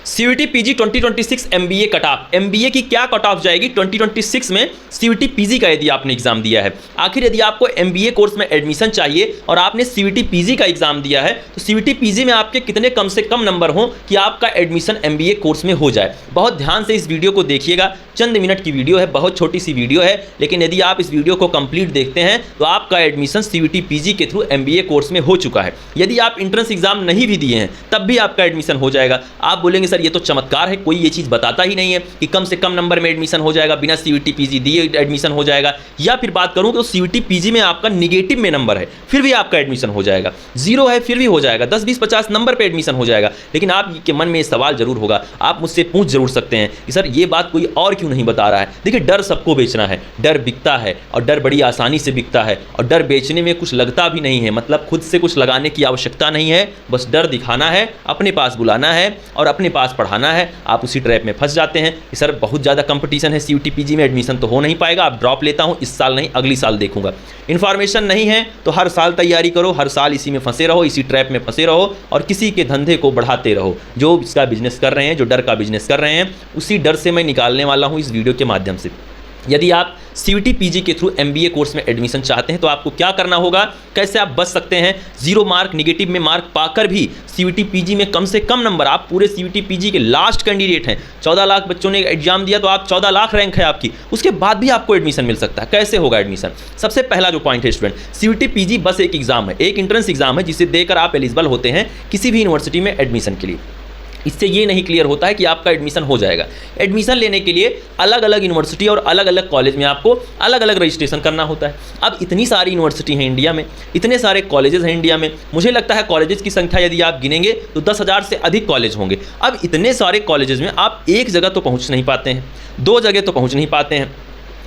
CUET PG 2026 MBA cut off, MBA की क्या cut off जाएगी 2026 में सीयूईटी पीजी का यदि आपने एग्जाम दिया है। आखिर यदि आपको एमबीए कोर्स में एडमिशन चाहिए और आपने सीयूईटी पीजी का एग्जाम दिया है तो सीयूईटी पीजी में आपके कितने कम से कम नंबर हों कि आपका एडमिशन एमबीए कोर्स में हो जाए। बहुत ध्यान से इस वीडियो को देखिएगा, चंद मिनट की वीडियो है, बहुत छोटी सी वीडियो है, लेकिन यदि आप इस वीडियो को कंप्लीट देखते हैं तो आपका एडमिशन सीयूईटी पीजी के थ्रू एमबीए कोर्स में हो चुका है। यदि आप एंट्रेंस एग्जाम नहीं भी दिए हैं तब भी आपका एडमिशन हो जाएगा। आप बोलेंगे सर ये तो चमत्कार है, कोई ये चीज़ बताता ही नहीं है कि कम से कम नंबर में एडमिशन हो जाएगा, बिना सीयूईटी पीजी दिए एडमिशन हो जाएगा। या फिर बात करूं तो सीयूईटी पीजी में आपका निगेटिव में नंबर है फिर भी आपका एडमिशन हो जाएगा, जीरो है फिर भी हो जाएगा, 10 20 50 नंबर पे एडमिशन हो जाएगा। लेकिन आपके मन में ये सवाल जरूर होगा, आप मुझसे पूछ जरूर सकते हैं कि सर ये बात कोई और क्यों नहीं बता रहा है। देखिए डर सबको बेचना है, डर बिकता है और डर बड़ी आसानी से बिकता है और डर बेचने में कुछ लगता भी नहीं है, मतलब खुद से कुछ लगाने की आवश्यकता नहीं है, बस डर दिखाना है, अपने पास बुलाना है और अपने पास पढ़ाना है। आप उसी ट्रैप में फंस जाते हैं कि सर बहुत ज़्यादा कंपटीशन है सीयूईटी पीजी में, एडमिशन तो हो नहीं पाएगा, आप ड्रॉप लेता हूँ, इस साल नहीं अगली साल देखूंगा। इन्फॉर्मेशन नहीं है तो हर साल तैयारी करो, हर साल इसी में फंसे रहो, इसी ट्रैप में फंसे रहो और किसी के धंधे को बढ़ाते रहो। जो इसका बिजनेस कर रहे हैं, जो डर का बिजनेस कर रहे हैं, उसी डर से मैं निकालने वाला हूँ इस वीडियो के माध्यम से। यदि आप सीयूईटी पीजी के थ्रू एमबीए कोर्स में एडमिशन चाहते हैं तो आपको क्या करना होगा, कैसे आप बच सकते हैं जीरो मार्क निगेटिव में मार्क पाकर भी सीयूईटी पीजी में कम से कम नंबर। आप पूरे सीयूईटी पीजी के लास्ट कैंडिडेट हैं, 14 लाख बच्चों ने एग्जाम दिया तो आप 14 लाख रैंक है आपकी, उसके बाद भी आपको एडमिशन मिल सकता है। कैसे होगा एडमिशन? सबसे पहला जो पॉइंट है स्टूडेंट, सीयूईटी पीजी बस एक एग्जाम है, एक एंट्रेंस एग्जाम है जिसे देकर आप एलिजिबल होते हैं किसी भी यूनिवर्सिटी में एडमिशन के लिए। इससे ये नहीं क्लियर होता है कि आपका एडमिशन हो जाएगा। एडमिशन लेने के लिए अलग अलग यूनिवर्सिटी और अलग अलग कॉलेज में आपको अलग अलग रजिस्ट्रेशन करना होता है। अब इतनी सारी यूनिवर्सिटी हैं इंडिया में, इतने सारे कॉलेजेस हैं इंडिया में, मुझे लगता है कॉलेजेस की संख्या यदि आप गिनेंगे तो 10,000 से अधिक कॉलेज होंगे। अब इतने सारे कॉलेजेस में आप एक जगह तो पहुँच नहीं पाते हैं, 2 जगह तो पहुँच नहीं पाते हैं,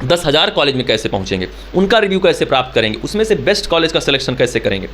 10,000 कॉलेज में कैसे पहुँचेंगे, उनका रिव्यू कैसे प्राप्त करेंगे, उसमें से बेस्ट कॉलेज का सिलेक्शन कैसे करेंगे।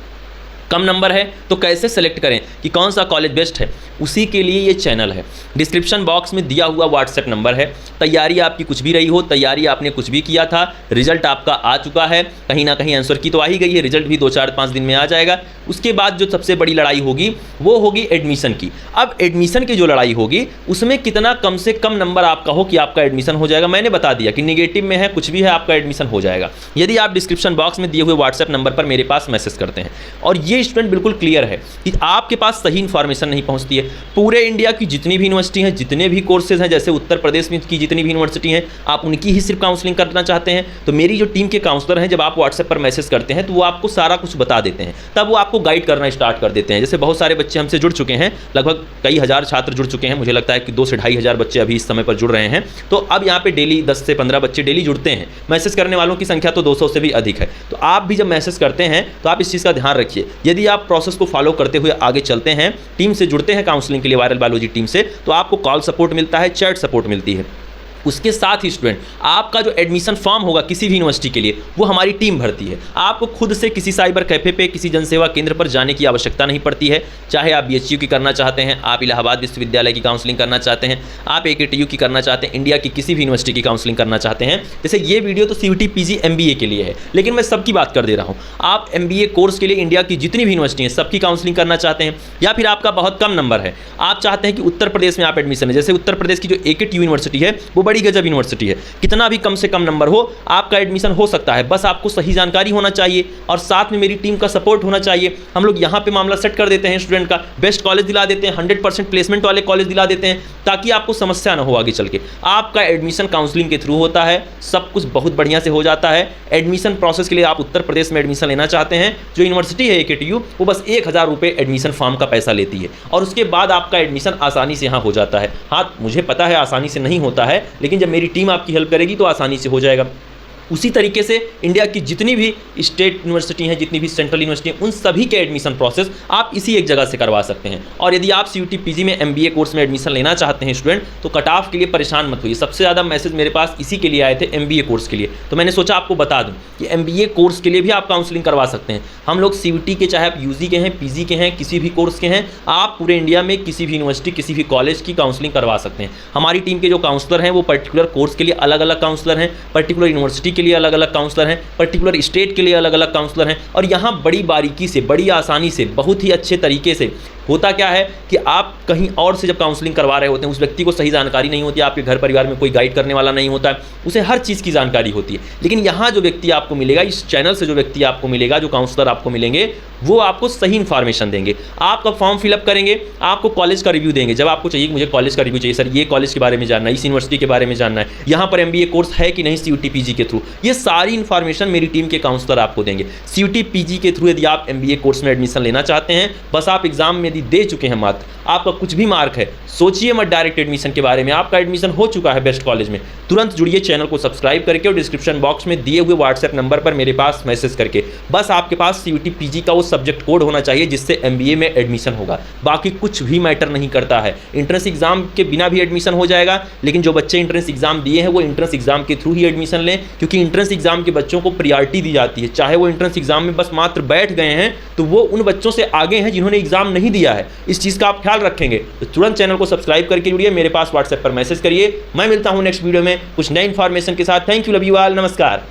कम नंबर है तो कैसे सेलेक्ट करें कि कौन सा कॉलेज बेस्ट है, उसी के लिए ये चैनल है। डिस्क्रिप्शन बॉक्स में दिया हुआ व्हाट्सएप नंबर है। तैयारी आपकी कुछ भी रही हो, तैयारी आपने कुछ भी किया था, रिजल्ट आपका आ चुका है, कहीं ना कहीं आंसर की तो आ ही गई है, रिजल्ट भी 2-4-5 दिन में आ जाएगा। उसके बाद जो सबसे बड़ी लड़ाई होगी वो होगी एडमिशन की। अब एडमिशन की जो लड़ाई होगी उसमें कितना कम से कम नंबर आपका हो कि आपका एडमिशन हो जाएगा। मैंने बता दिया कि निगेटिव में है, कुछ भी है, आपका एडमिशन हो जाएगा यदि आप डिस्क्रिप्शन बॉक्स में दिए हुए व्हाट्सएप नंबर पर मेरे पास मैसेज करते हैं। और ये स्टूडेंट बिल्कुल क्लियर है कि आपके पास सही इन्फॉर्मेशन नहीं पहुंचती है। पूरे इंडिया की जितनी भी यूनिवर्सिटी हैं, जितने भी कोर्सेज हैं, जैसे उत्तर प्रदेश में की जितनी भी यूनिवर्सिटी हैं, आप उनकी ही सिर्फ काउंसलिंग करना चाहते हैं तो मेरी जो टीम के काउंसलर हैं, जब आप व्हाट्सएप पर मैसेज करते हैं तो वो आपको सारा कुछ बता देते हैं, तब वो आपको गाइड करना स्टार्ट कर देते हैं। जैसे बहुत सारे बच्चे हमसे जुड़ चुके हैं, लगभग कई हज़ार छात्र जुड़ चुके हैं, मुझे लगता है कि 2 से 2,500 बच्चे अभी इस समय पर जुड़ रहे हैं। तो अब यहाँ पे डेली 10 से 15 बच्चे डेली जुड़ते हैं। मैसेज करने वालों की संख्या तो 200 से भी अधिक है। तो आप भी जब मैसेज करते हैं तो आप इस चीज़ का ध्यान रखिए। यदि आप प्रोसेस को फॉलो करते हुए आगे चलते हैं, टीम से जुड़ते हैं काउंसलिंग के लिए, वायरल बायोलॉजी टीम से, तो आपको कॉल सपोर्ट मिलता है, चैट सपोर्ट मिलती है। उसके साथ ही स्टूडेंट आपका जो एडमिशन फॉर्म होगा किसी भी यूनिवर्सिटी के लिए वो हमारी टीम भरती है। आपको खुद से किसी साइबर कैफे पे, किसी जनसेवा केंद्र पर जाने की आवश्यकता नहीं पड़ती है। चाहे आप बीएचयू की करना चाहते हैं, आप इलाहाबाद विश्वविद्यालय की काउंसलिंग करना चाहते हैं, आप एकेटीयू की करना चाहते हैं, इंडिया की किसी भी यूनिवर्सिटी की काउंसलिंग करना चाहते हैं। जैसे ये वीडियो तो सीयूईटी पीजी एमबीए के लिए है, लेकिन मैं सबकी बात कर दे रहा हूँ। आप एमबीए कोर्स के लिए इंडिया की जितनी भी यूनिवर्सिटी हैं सबकी काउंसलिंग करना चाहते हैं, या फिर आपका बहुत कम नंबर है, आप चाहते हैं कि उत्तर प्रदेश में आप एडमिशन है, जैसे उत्तर प्रदेश की जो एकेटीयू यूनिवर्सिटी है वो बड़ी गजब यूनिवर्सिटी है, कितना भी कम से कम नंबर हो आपका एडमिशन हो सकता है, बस आपको सही जानकारी होना चाहिए और साथ में मेरी टीम का सपोर्ट होना चाहिए। हम लोग यहाँ पे मामला सेट कर देते हैं, स्टूडेंट का बेस्ट कॉलेज दिला देते हैं, 100% प्लेसमेंट वाले कॉलेज दिला देते हैं, ताकि आपको समस्या ना हो आगे चल के। आपका एडमिशन काउंसलिंग के थ्रू होता है, सब कुछ बहुत बढ़िया से हो जाता है। एडमिशन प्रोसेस के लिए आप उत्तर प्रदेश में एडमिशन लेना चाहते हैं, जो यूनिवर्सिटी है एकेटीयू वो बस 1,000 रुपये एडमिशन फॉर्म का पैसा लेती है और उसके बाद आपका एडमिशन आसानी से यहाँ हो जाता है। हाँ, मुझे पता है आसानी से नहीं होता है, लेकिन जब मेरी टीम आपकी हेल्प करेगी तो आसानी से हो जाएगा। उसी तरीके से इंडिया की जितनी भी स्टेट यूनिवर्सिटी हैं, जितनी भी सेंट्रल यूनिवर्सिटी हैं, उन सभी के एडमिशन प्रोसेस आप इसी एक जगह से करवा सकते हैं। और यदि आप सीयूईटी पीजी में एमबीए कोर्स में एडमिशन लेना चाहते हैं स्टूडेंट, तो कट ऑफ के लिए परेशान मत होइए। सबसे ज़्यादा मैसेज मेरे पास इसी के लिए आए थे, एमबीए कोर्स के लिए, तो मैंने सोचा आपको बता दूं कि एमबीए कोर्स के लिए भी आप काउंसलिंग करवा सकते हैं। हम लोग सीयूईटी के, चाहे आप यूजी के हैं, पीजी के हैं, किसी भी कोर्स के हैं, आप पूरे इंडिया में किसी भी यूनिवर्सिटी, किसी भी कॉलेज की काउंसलिंग करवा सकते हैं। हमारी टीम के जो काउंसलर हैं वो पर्टिकुलर कोर्स के लिए अलग अलग काउंसलर हैं, पर्टिकुलर यूनिवर्सिटी के लिए अलग अलग काउंसलर हैं, पर्टिकुलर स्टेट के लिए अलग अलग काउंसलर हैं। और यहाँ बड़ी बारीकी से, बड़ी आसानी से, बहुत ही अच्छे तरीके से होता क्या है कि आप कहीं और से जब काउंसलिंग करवा रहे होते हैं, उस व्यक्ति को सही जानकारी नहीं होती, आपके घर परिवार में कोई गाइड करने वाला नहीं होता है, उसे हर चीज़ की जानकारी होती है। लेकिन यहाँ जो व्यक्ति आपको मिलेगा, इस चैनल से जो व्यक्ति आपको मिलेगा, जो काउंसलर आपको मिलेंगे, वो आपको सही इन्फॉर्मेशन देंगे। आपका फॉर्म फिलअप करेंगे, आपको कॉलेज का रिव्यू देंगे। जब आपको चाहिए कि मुझे कॉलेज का रिव्यू चाहिए, सर ये कॉलेज के बारे में जानना है, इस यूनिवर्सिटी के बारे में जानना है, यहाँ पर MBA कोर्स है कि नहीं CUET PG के थ्रू, ये सारी इन्फॉर्मेशन मेरी टीम के काउंसलर आपको देंगे। CUET PG के थ्रू यदि आप MBA कोर्स में एडमिशन लेना चाहते हैं, बस आप एग्जाम में यदि दे चुके हैं, मात्र आपका कुछ भी मार्क है, सोचिए मत डायरेक्ट एडमिशन के बारे में, आपका एडमिशन हो चुका है बेस्ट कॉलेज में, तुरंत जुड़िए चैनल को सब्सक्राइब करके और डिस्क्रिप्शन बॉक्स में दिए हुए व्हाट्सएप नंबर पर मेरे पास मैसेज करके। बस आपके पास CUET PG का वो सब्जेक्ट कोड होना चाहिए जिससे MBA में एडमिशन होगा, बाकी कुछ भी मैटर नहीं करता है। एंट्रेंस एग्जाम के बिना भी एडमिशन हो जाएगा, लेकिन जो बच्चे एंट्रेंस एग्जाम दिए हैं वो एंट्रेंस एग्जाम के थ्रू ही एडमिशन लें, क्योंकि एंट्रेंस एग्जाम के बच्चों को प्रायोरिटी दी जाती है। चाहे वो एंट्रेंस एग्जाम में बस मात्र बैठ गए हैं, तो वो उन बच्चों से आगे हैं जिन्होंने एग्जाम नहीं दिया है। इस चीज़ का आप ख्याल रखेंगे तो तुरंत चैनल को सब्सक्राइब करके जुड़िए, मेरे पास व्हाट्सएप पर मैसेज करिए। मैं मिलता हूं नेक्स्ट वीडियो में कुछ नई इन्फॉर्मेशन के साथ। Thank you, love you all, नमस्कार।